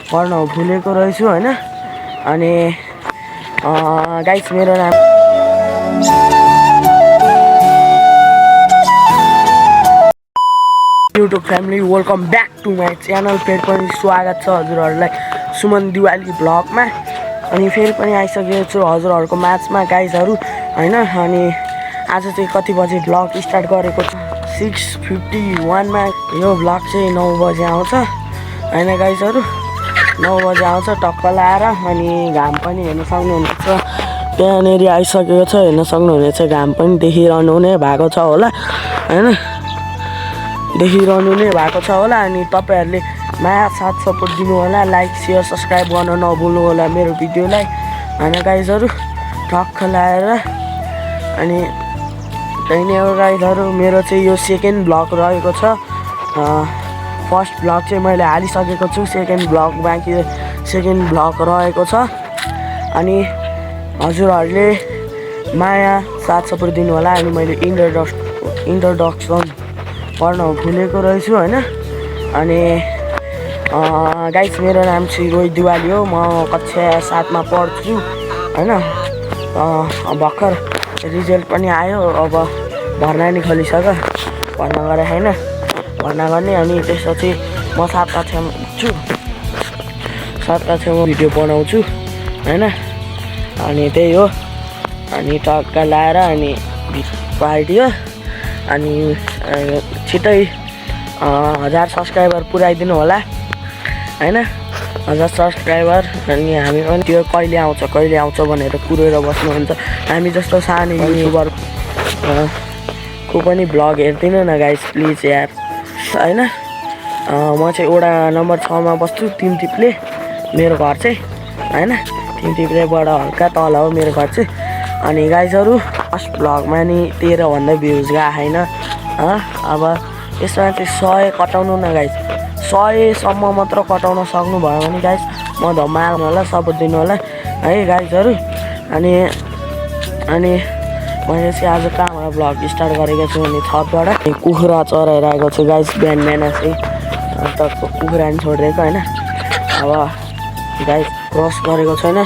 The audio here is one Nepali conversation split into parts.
गर्न भुलेको रहेछु हैन। अनि गाइस मेरो नाम YouTube family welcome back to my channel. फेरि पनि स्वागत छ हजुरहरूलाई सुमन दिवाली ब्लगमा। अनि फेरि पनि आइसकेको छु हजुरहरूको माझमा गाइजहरू हैन। अनि आज चाहिँ कति बजे ब्लग स्टार्ट गरेको छु 6:51 यो ब्लग चाहिँ 9 बजे आउँछ हैन गाइजहरू। 9 बजे आउँछ टक्क लाएर। अनि घाम पनि हेर्न सक्नुहुनेछ त्यहाँनेरि आइसकेको छ, हेर्न सक्नुहुनेछ घाम पनि देखिरहनु नै भएको छ होला हैन, देखिरहनु नै भएको छ होला। अनि तपाईहरुले माया साथ सपोर्ट दिनु होला, लाइक शेयर सब्स्क्राइब गर्न नभुल्नु होला मेरो भिडियोलाई हैन गाइजहरू। टक्क लाएर अनि त्यही नै हो गाइजहरू। मेरो चाहिँ यो सेकेन्ड ब्लग रहेको छ। फर्स्ट ब्लग चाहिँ मैले हालिसकेको छु, सेकेन्ड ब्लग बाँकी सेकेन्ड ब्लग रहेको छ। अनि हजुरहरूले माया साथ सपोर्ट दिनु होला। अनि मैले इन्ट्रोडक्सन गर्न भुलेको रहेछु हैन। अनि गाइस मेरो नाम चाहिँ रोहित दिवाली हो। म कक्षा 7 मा पढ्छु हैन। भर्खर रिजल्ट पनि आयो, अब भर्ना नि खोलिसक्यो, भर्ना गरे हैन, भर्ना गर्ने। अनि त्यसपछि म 7 कक्षामा छु, 7 कक्षामा भिडियो बनाउँछु हैन। अनि त्यही हो। अनि टक्क लाएर अनि पार्टियो। अनि छिटै 1000 सब्स्क्राइबर पुऱ्याइदिनु होला हैन, 1000 सब्स्क्राइबर। अनि हामी पनि त्यो कहिले आउँछ भनेर कुरेर बस्नुहुन्छ। हामी जस्तो सानो युट्युबर को पनि ब्लग हेर्दिनु न गाइस प्लिज यार हैन। म चाहिँ वडा नम्बर 6 मा बस्छु, तिमतिप्ले मेरो घर चाहिँ हैन। तिमतिप्लेबाट हल्का तल हो मेरो घर चाहिँ। अनि गाइजहरू फर्स्ट ब्लगमा नि 13 भन्दा भ्युज गएको छैन। अब यसमा चाहिँ 100 कटाउनु न गाइज, 100 सम्म मात्र कटाउन सक्नु भयो भने गाइज म धमाल होला, सपोर्ट दिनु होला है गाइजहरू। अनि मैले चाहिँ आज कहाँबाट ब्लग स्टार्ट गरेको छु भने छतबाट कुखुरा चराइरहेको छु गाइज। बिहान चाहिँ अन्त कुखुरा नि छोडिदिएको हैन। अब गाइज क्रस गरेको छैन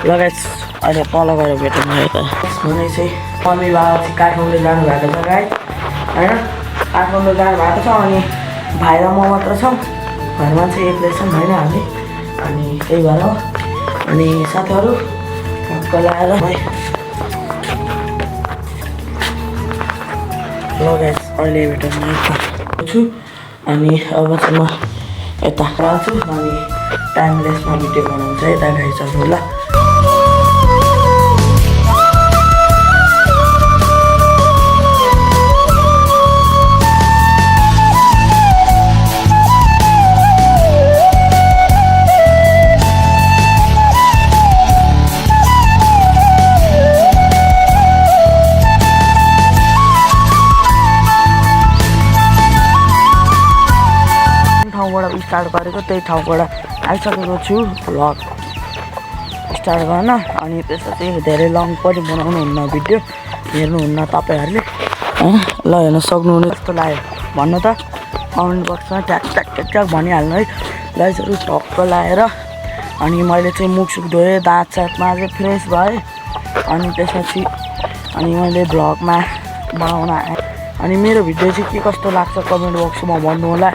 ल गाइज, अहिले तल गएर भेटौँ है त। भने चाहिँ मम्मी बाबा चाहिँ काठमाडौँ जानुभएको छ गाइज हैन, काठमाडौँ जानुभएको छ। अनि भाइ र म मात्र छौँ घरमा, चाहिँ एक्लै छौँ होइन हामी। अनि त्यही भएर हो। अनि साथीहरू टक्क लगाएर ल गाइज अहिले भेटौँ छु। अनि अब चाहिँ म यता आउँछु अनि टाइमलेसमा भिडियो बनाउँछ यता गाइजहरू ल। ठाउँबाट स्टार्ट गरेको, त्यही ठाउँबाट आइसकेको छु भ्लग स्टार्ट गर्न। अनि त्यसपछि धेरै लङ पनि बनाउनुहुन्न, भिडियो हेर्नुहुन्न तपाईँहरूले हैन। ल हेर्न सक्नुहुने जस्तो लाग्यो भन्नु त कमेन्ट बक्समा ट्याक ट्याक ट्याक ट्याक भनिहाल्नु है गाइजहरू। टक्क लाएर अनि मैले चाहिँ मुखसुख धोएँ, दाँत साथमा चाहिँ फ्रेस भएँ। अनि त्यसपछि अनि मैले भ्लगमा बनाउन आएँ। अनि मेरो भिडियो चाहिँ के कस्तो लाग्छ कमेन्ट बक्समा भन्नु होला,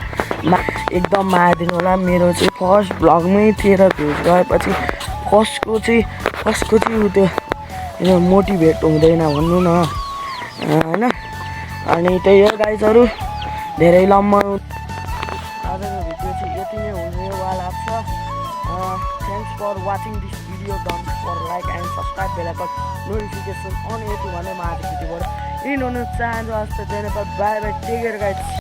एकदम माया दिनु होला। मेरो चाहिँ फर्स्ट भ्लगमै 13 भ्युज गएपछि कसको चाहिँ त्यो मोटिभेट हुँदैन भन्नु न हैन। अनि त्यही हो गाइजहरू, धेरै लम्बा आजको भिडियो चाहिँ यति नै हुनेवाला छ। Thanks for watching this video, don't for like and subscribe, bell icon notification on यति भने म आज भिडियोबाट इन हुन चाहन्छु। हस् त धन्यवाद, bye bye, take care guys.